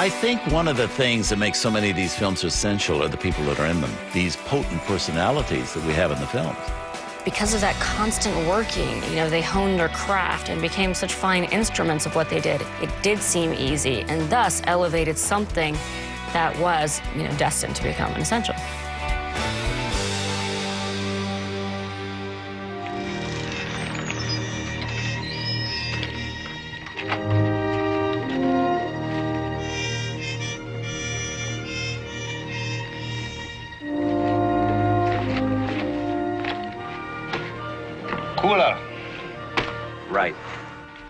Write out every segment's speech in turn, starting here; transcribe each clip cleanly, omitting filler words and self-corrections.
I think one of the things that makes so many of these films essential are the people that are in them, these potent personalities that we have in the films. Because of that constant working, you know, they honed their craft and became such fine instruments of what they did. It did seem easy, and thus elevated something that was, you know, destined to become an essential. Cooler. Right.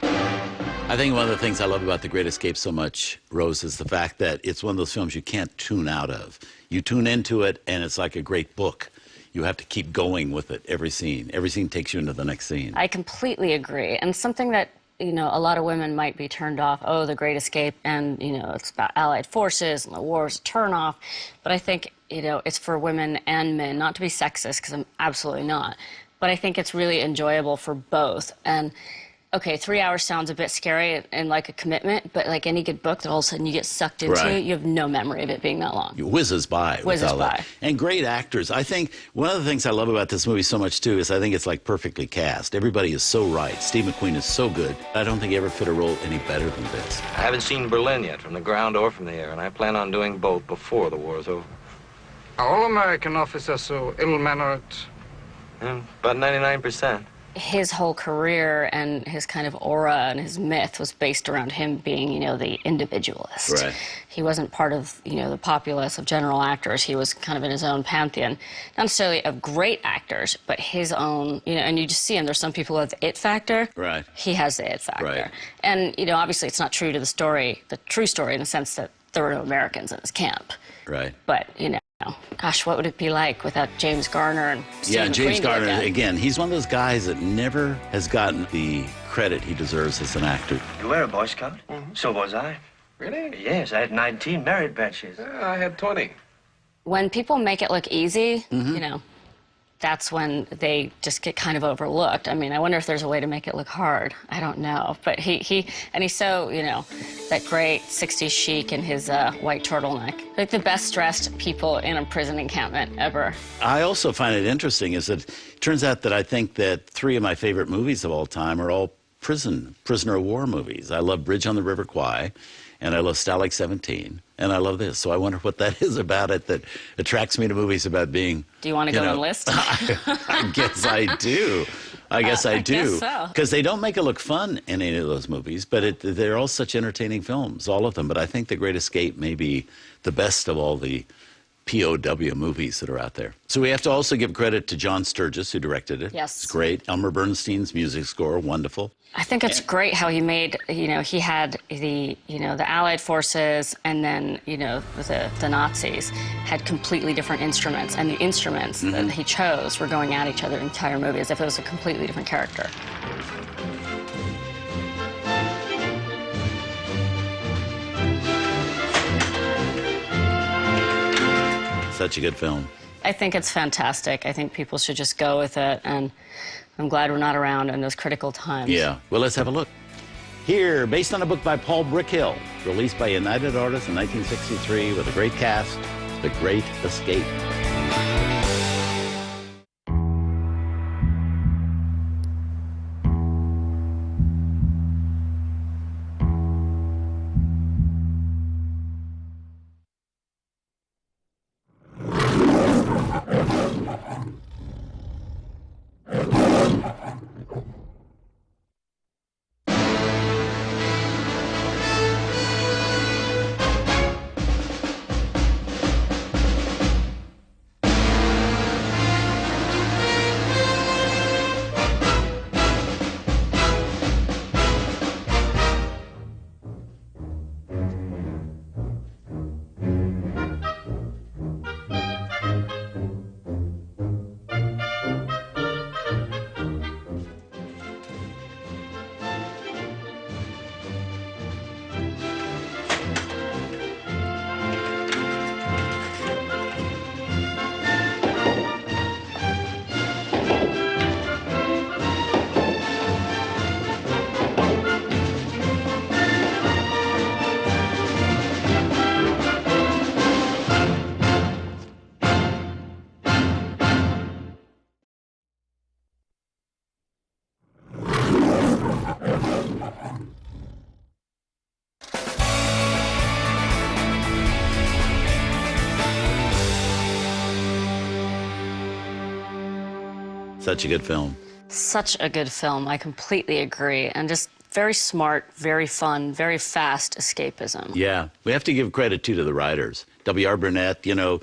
I think one of the things I love about The Great Escape so much, Rose, is the fact that it's one of those films you can't tune out of. You tune into it, and it's like a great book. You have to keep going with it every scene. Every scene takes you into the next scene. I completely agree. And something that, you know, a lot of women might be turned off, oh, The Great Escape, and, you know, it's about Allied forces, and the war is a turn-off. But I think, you know, it's for women and men, not to be sexist, because I'm absolutely not. But I think it's really enjoyable for both. And, okay, 3 hours sounds a bit scary and like a commitment, but like any good book that all of a sudden you get sucked into, Right. you have no memory of it being that long. It whizzes by. Whizzes by. That. And great actors. I think one of the things I love about this movie so much, too, is I think it's like perfectly cast. Everybody is so right. Steve McQueen is so good. I don't think he ever fit a role any better than this. I haven't seen Berlin yet, from the ground or from the air, and I plan on doing both before the war's over. All American officers so ill-mannered. About 99%. His whole career and his kind of aura and his myth was based around him being, you know, the individualist. Right. He wasn't part of, you know, the populace of general actors. He was kind of in his own pantheon. Not necessarily of great actors, but his own, you know, and you just see him. There's some people who have the it factor. Right. He has the it factor. Right. And, you know, obviously it's not true to the story, the true story, in the sense that there were no Americans in his camp. Right. But, you know, gosh, what would it be like without James Garner and Steve Yeah, McQueen James Garner, again? again, he's one of those guys that never has gotten the credit he deserves as an actor. You were a Boy Scout? So was I. Really? Yes, I had 19 merit badges. I had 20. When people make it look easy, Mm-hmm. you know, that's when they just get kind of overlooked. I mean, I wonder if there's a way to make it look hard. I don't know. But he's so, you know, that great 60s chic in his white turtleneck. Like the best dressed people in a prison encampment ever. I also find it interesting is that it turns out that I think that 3 of my favorite movies of all time are all prisoner of war movies. I love Bridge on the River Kwai, and I love Stalag 17, and I love this. So I wonder what that is about it that attracts me to movies about being... Do you want to go and list? I guess I do. I guess I do. guess so. Because they don't make it look fun in any of those movies, but they're all such entertaining films, all of them. But I think The Great Escape may be the best of all the POW movies that are out there. So we have to also give credit to John Sturges, who directed it. Yes. It's great. Elmer Bernstein's music score, wonderful. I think it's great how he made, you know, he had the, you know, the Allied forces and then, you know, the Nazis had completely different instruments, and the instruments that he chose were going at each other the entire movie as if it was a completely different character. Such a good film. I think it's fantastic. I think people should just go with it, and I'm glad we're not around in those critical times. Yeah. Well, let's have a look. Here, based on a book by Paul Brickhill, released by United Artists in 1963 with a great cast, The Great Escape. Such a good film. Such a good film. I completely agree. And just very smart, very fun, very fast escapism. Yeah, we have to give credit, too, to the writers. W.R. Burnett, you know,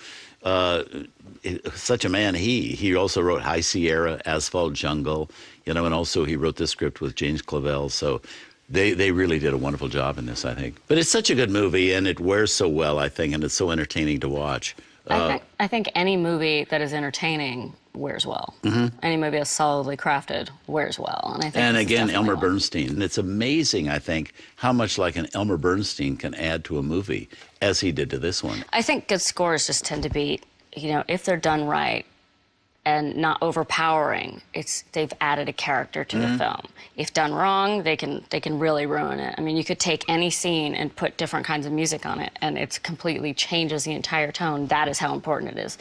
such a man. He also wrote High Sierra, Asphalt Jungle, you know, and also he wrote this script with James Clavell. So they really did a wonderful job in this, I think. But it's such a good movie, and it wears so well, I think, and it's so entertaining to watch. I think any movie that is entertaining wears well. Any movie that's solidly crafted wears well. And I think And this is again, definitely Elmer one. Bernstein. And it's amazing, I think, how much like an Elmer Bernstein can add to a movie, as he did to this one. I think good scores just tend to be, you know, if they're done right and not overpowering, they've added a character to the film. If done wrong, they can really ruin it. I mean, you could take any scene and put different kinds of music on it, and it completely changes the entire tone. That is how important it is,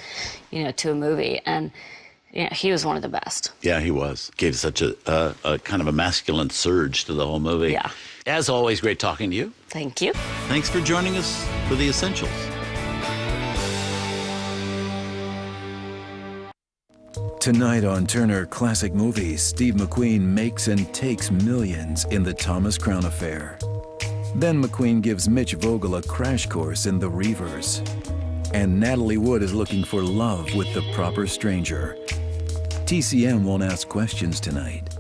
you know, to a movie. And yeah, he was one of the best. Yeah, he was. Gave such a kind of a masculine surge to the whole movie. Yeah. As always, great talking to you. Thank you. Thanks for joining us for The Essentials. Tonight on Turner Classic Movies, Steve McQueen makes and takes millions in the Thomas Crown Affair. Then McQueen gives Mitch Vogel a crash course in The Reavers. And Natalie Wood is looking for love with the proper stranger. TCM won't ask questions tonight.